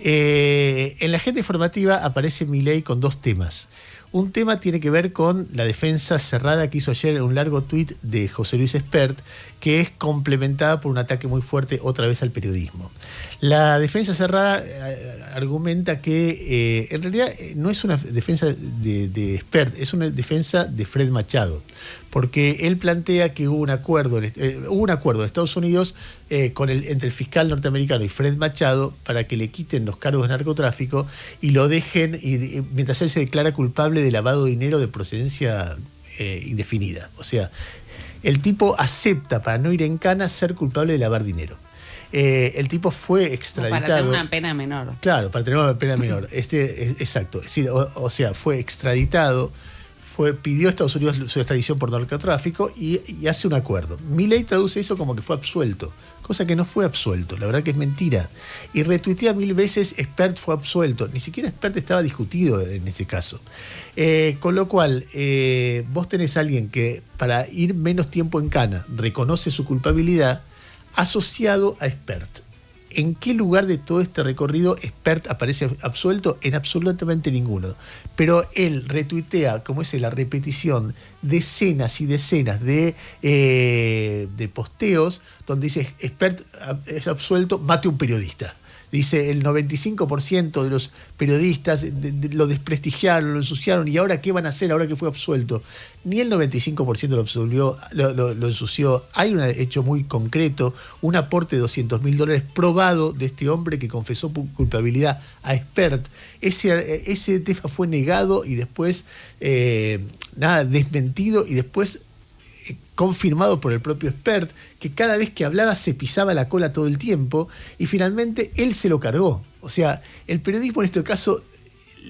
En la agenda informativa aparece Milei con dos temas. Un tema tiene que ver con la defensa cerrada que hizo ayer en un largo tuit de José Luis Espert, que es complementada por un ataque muy fuerte otra vez al periodismo. La defensa cerrada argumenta que en realidad no es una defensa de Espert, es una defensa de Fred Machado, porque él plantea que hubo un acuerdo en Estados Unidos entre el fiscal norteamericano y Fred Machado para que le quiten los cargos de narcotráfico y lo dejen, mientras él se declara culpable de lavado de dinero de procedencia indefinida. O sea, el tipo acepta, para no ir en cana, ser culpable de lavar dinero. El tipo fue extraditado. Para tener una pena menor. Claro, para tener una pena menor. Exacto. Es decir, o sea, fue extraditado, pidió a Estados Unidos su extradición por narcotráfico y hace un acuerdo. Milei traduce eso como que fue absuelto, cosa que no fue absuelto, la verdad que es mentira. Y retuitea 1000 veces Espert fue absuelto, ni siquiera Espert estaba discutido en ese caso. Con lo cual, vos tenés a alguien que para ir menos tiempo en cana reconoce su culpabilidad asociado a Espert. ¿En qué lugar de todo este recorrido Espert aparece absuelto? En absolutamente ninguno. Pero él retuitea, como es la repetición, decenas y decenas de posteos donde dice Espert es absuelto, mate un periodista. Dice el 95% de los periodistas lo desprestigiaron, lo ensuciaron, y ahora ¿qué van a hacer ahora que fue absuelto? Ni el 95% lo ensució. Hay un hecho muy concreto, un aporte de $200.000 probado de este hombre que confesó culpabilidad a Espert. Ese tema fue negado y después desmentido y después confirmado por el propio Espert, que cada vez que hablaba se pisaba la cola todo el tiempo, y finalmente él se lo cargó. O sea, el periodismo en este caso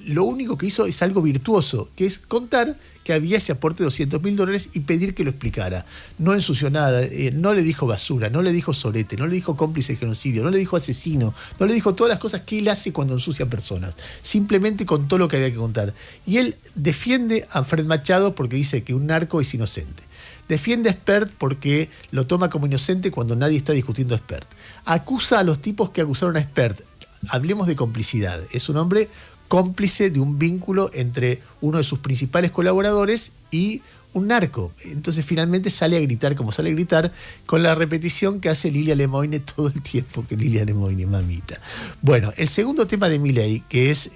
lo único que hizo es algo virtuoso, que es contar que había ese aporte de $200.000 y pedir que lo explicara. No ensució nada, no le dijo basura, no le dijo sorete, no le dijo cómplice de genocidio, no le dijo asesino, no le dijo todas las cosas que él hace cuando ensucia personas. Simplemente contó lo que había que contar. Y él defiende a Fred Machado porque dice que un narco es inocente. Defiende a Espert porque lo toma como inocente cuando nadie está discutiendo a Espert. Acusa a los tipos que acusaron a Espert. Hablemos de complicidad. Es un hombre cómplice de un vínculo entre uno de sus principales colaboradores y un narco. Entonces finalmente sale a gritar como sale a gritar, con la repetición que hace Lilia Lemoine todo el tiempo, que Lilia Lemoine, mamita. Bueno, el segundo tema de Milei, que es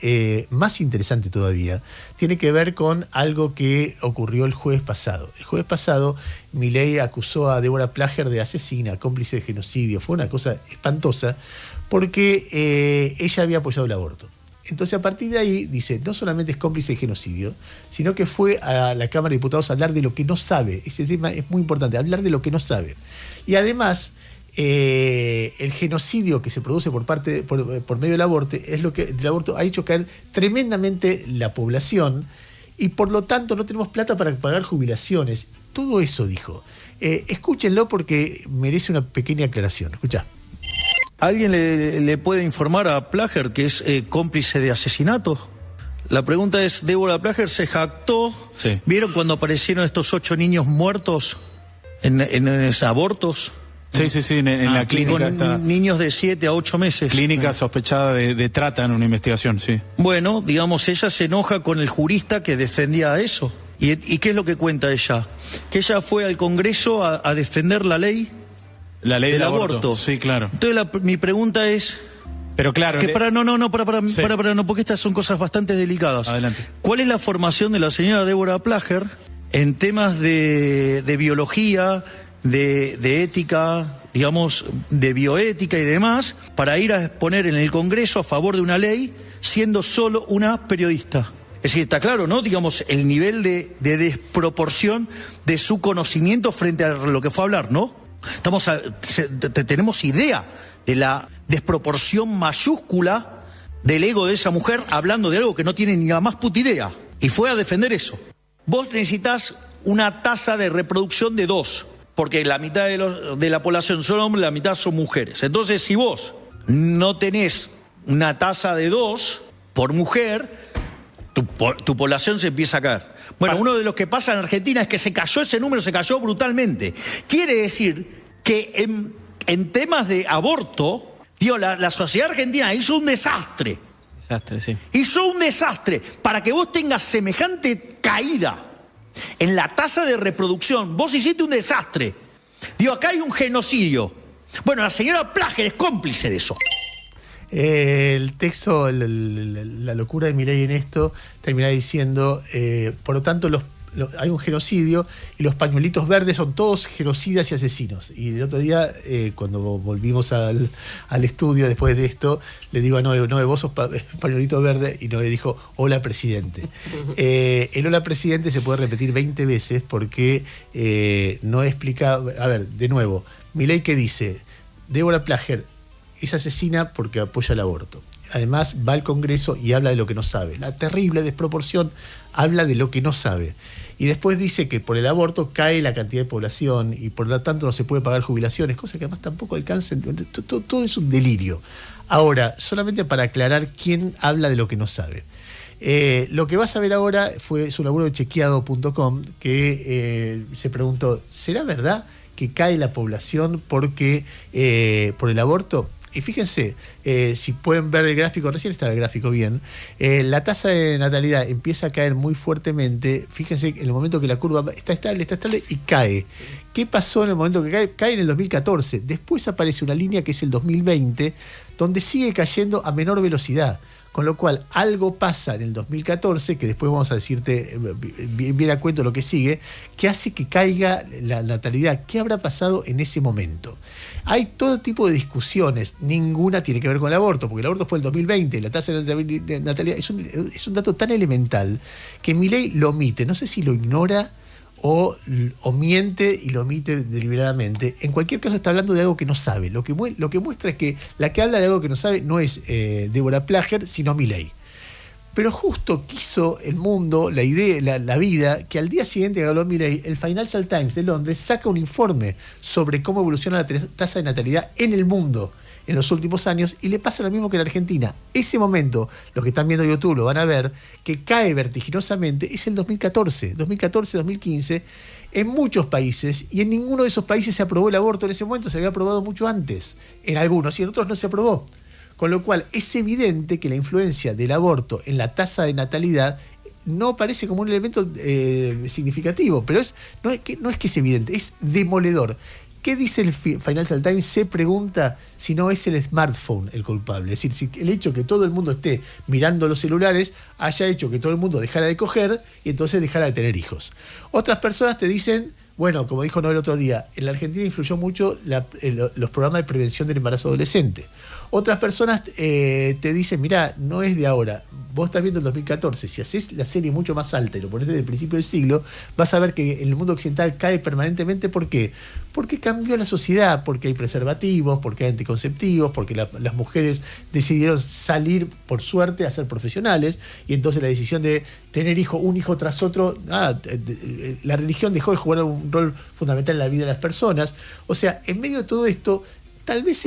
más interesante todavía, tiene que ver con algo que ocurrió el jueves pasado. El jueves pasado Milei acusó a Débora Plager de asesina, cómplice de genocidio. Fue una cosa espantosa porque ella había apoyado el aborto. Entonces, a partir de ahí, dice, no solamente es cómplice de genocidio, sino que fue a la Cámara de Diputados a hablar de lo que no sabe. Ese tema es muy importante, hablar de lo que no sabe. Y además, el genocidio que se produce por medio del aborto ha hecho caer tremendamente la población, y por lo tanto no tenemos plata para pagar jubilaciones. Todo eso dijo. Escúchenlo porque merece una pequeña aclaración. Escuchá. ¿Alguien le puede informar a Plager que es cómplice de asesinato? La pregunta es, Débora Plager se jactó. Sí. ¿Vieron cuando aparecieron estos 8 niños muertos en abortos? Sí, en la clínica. Con niños de 7 a 8 meses. Clínica sospechada de trata en una investigación, sí. Bueno, digamos, ella se enoja con el jurista que defendía eso. ¿Y qué es lo que cuenta ella? Que ella fue al Congreso a defender la ley. La ley del aborto. aborto. Sí, claro. Entonces mi pregunta es... Pero claro... Que no, porque estas son cosas bastante delicadas. Adelante. ¿Cuál es la formación de la señora Débora Plager en temas de biología, de ética, digamos, de bioética y demás, para ir a exponer en el Congreso a favor de una ley siendo solo una periodista? Es decir, está claro, ¿no? Digamos, el nivel de desproporción de su conocimiento frente a lo que fue a hablar, ¿no? Tenemos idea de la desproporción mayúscula del ego de esa mujer hablando de algo que no tiene ni la más puta idea. Y fue a defender eso. Vos necesitas una tasa de reproducción de 2, porque la mitad de la población son hombres, la mitad son mujeres. Entonces, si vos no tenés una tasa de 2 por mujer, tu población se empieza a caer. Bueno, uno de los que pasa en Argentina es que ese número se cayó brutalmente. Quiere decir que en temas de aborto Digo, la sociedad argentina hizo un desastre. Desastre, sí. Hizo un desastre para que vos tengas semejante caída en la tasa de reproducción. Vos hiciste un desastre. Digo, acá hay un genocidio. Bueno, la señora Plager es cómplice de eso. El texto, la locura de Milei en esto, termina diciendo, por lo tanto, hay un genocidio y los pañuelitos verdes son todos genocidas y asesinos. Y el otro día, cuando volvimos al estudio después de esto, le digo a Noé, vos sos pañuelito verde, y Noé dijo, hola presidente. El hola presidente se puede repetir 20 veces porque no explica, a ver, de nuevo, Milei, ¿qué dice? Débora Plager es asesina porque apoya el aborto. Además va al Congreso y habla de lo que no sabe. La terrible desproporción, habla de lo que no sabe. Y después dice que por el aborto cae la cantidad de población y por lo tanto no se puede pagar jubilaciones, cosa que además tampoco alcanza. Todo es un delirio. Ahora, solamente para aclarar quién habla de lo que no sabe. Lo que vas a ver ahora fue su laburo de chequeado.com, que se preguntó, ¿será verdad que cae la población porque por el aborto? Y fíjense, si pueden ver el gráfico, recién estaba el gráfico bien, la tasa de natalidad empieza a caer muy fuertemente. Fíjense en el momento que la curva está estable y cae. ¿Qué pasó en el momento que cae? Cae en el 2014. Después aparece una línea que es el 2020, donde sigue cayendo a menor velocidad. Con lo cual, algo pasa en el 2014, que después vamos a decirte bien a cuento lo que sigue, que hace que caiga la natalidad. ¿Qué habrá pasado en ese momento? Hay todo tipo de discusiones, ninguna tiene que ver con el aborto, porque el aborto fue el 2020, la tasa de natalidad es un dato tan elemental que Milei lo omite, no sé si lo ignora o miente y lo omite deliberadamente. En cualquier caso está hablando de algo que no sabe. Lo que muestra es que la que habla de algo que no sabe no es Débora Plager, sino Milei. Pero justo quiso el mundo, la idea, la vida, que al día siguiente que habló Milei, el Financial Times de Londres saca un informe sobre cómo evoluciona la tasa de natalidad en el mundo en los últimos años, y le pasa lo mismo que en la Argentina. Ese momento, los que están viendo YouTube lo van a ver, que cae vertiginosamente, es el 2014, 2015, en muchos países, y en ninguno de esos países se aprobó el aborto en ese momento, se había aprobado mucho antes, en algunos, y en otros no se aprobó. Con lo cual, es evidente que la influencia del aborto en la tasa de natalidad no parece como un elemento significativo, pero no es que es evidente, es demoledor. ¿Qué dice el Financial Times? Se pregunta si no es el smartphone el culpable. Es decir, si el hecho que todo el mundo esté mirando los celulares haya hecho que todo el mundo dejara de coger y entonces dejara de tener hijos. Otras personas te dicen, bueno, como dijo Noel el otro día, en la Argentina influyó mucho los programas de prevención del embarazo adolescente. Otras personas te dicen, mirá, no es de ahora, vos estás viendo el 2014, si haces la serie mucho más alta y lo pones desde el principio del siglo, vas a ver que en el mundo occidental cae permanentemente. ¿Por qué? Porque cambió la sociedad, porque hay preservativos, porque hay anticonceptivos, porque las mujeres decidieron salir, por suerte, a ser profesionales, y entonces la decisión de tener un hijo tras otro, la religión dejó de jugar un rol fundamental en la vida de las personas. O sea, en medio de todo esto, tal vez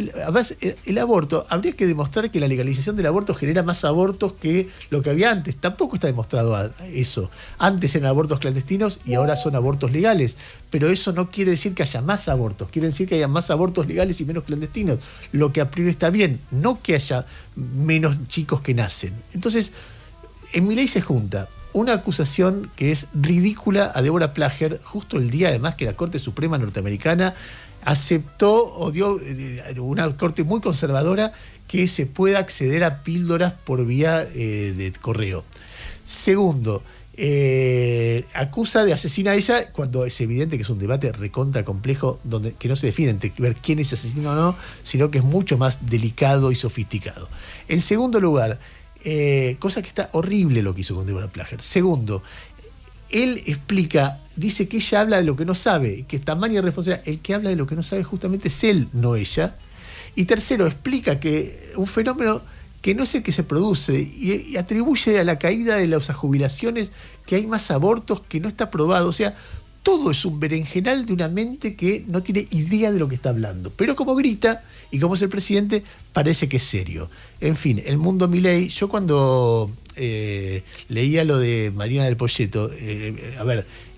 el aborto, habría que demostrar que la legalización del aborto genera más abortos que lo que había antes. Tampoco está demostrado eso. Antes eran abortos clandestinos y ahora son abortos legales. Pero eso no quiere decir que haya más abortos. Quiere decir que haya más abortos legales y menos clandestinos. Lo que a priori está bien, no que haya menos chicos que nacen. Entonces, en Milei se junta una acusación que es ridícula a Débora Plager, justo el día además que la Corte Suprema norteamericana aceptó o dio una corte muy conservadora que se pueda acceder a píldoras por vía de correo. Segundo, acusa de asesina a ella cuando es evidente que es un debate recontra complejo que no se define entre ver quién es asesino o no, sino que es mucho más delicado y sofisticado. En segundo lugar, cosa que está horrible lo que hizo con Débora Plager. Segundo, él dice que ella habla de lo que no sabe, que es tamaña responsabilidad. El que habla de lo que no sabe justamente es él, no ella. Y tercero, explica que un fenómeno que no es el que se produce y atribuye a la caída de las jubilaciones que hay más abortos, que no está probado. O sea, todo es un berenjenal de una mente que no tiene idea de lo que está hablando. Pero como grita, y como es el presidente, parece que es serio. En fin, el mundo Milei, yo cuando leía lo de Marina del Poyeto,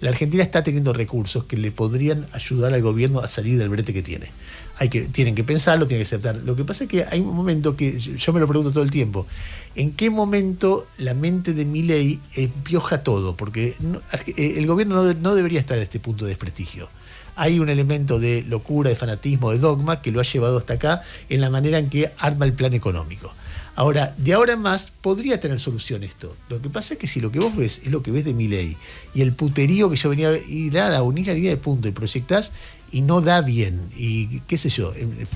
La Argentina está teniendo recursos que le podrían ayudar al gobierno a salir del brete que tiene. Tienen que pensarlo, tienen que aceptar. Lo que pasa es que hay un momento que yo me lo pregunto todo el tiempo. ¿En qué momento la mente de Milei empioja todo? Porque el gobierno no debería estar a este punto de desprestigio. Hay un elemento de locura, de fanatismo, de dogma que lo ha llevado hasta acá en la manera en que arma el plan económico. Ahora, de ahora en más, podría tener solución esto. Lo que pasa es que si lo que vos ves es lo que ves de Milei y el puterío que yo venía a ir a unir la línea de punto y proyectás y no da bien, y qué sé yo,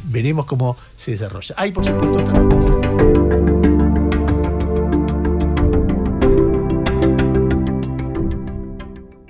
veremos cómo se desarrolla. Hay, por supuesto, otras noticias.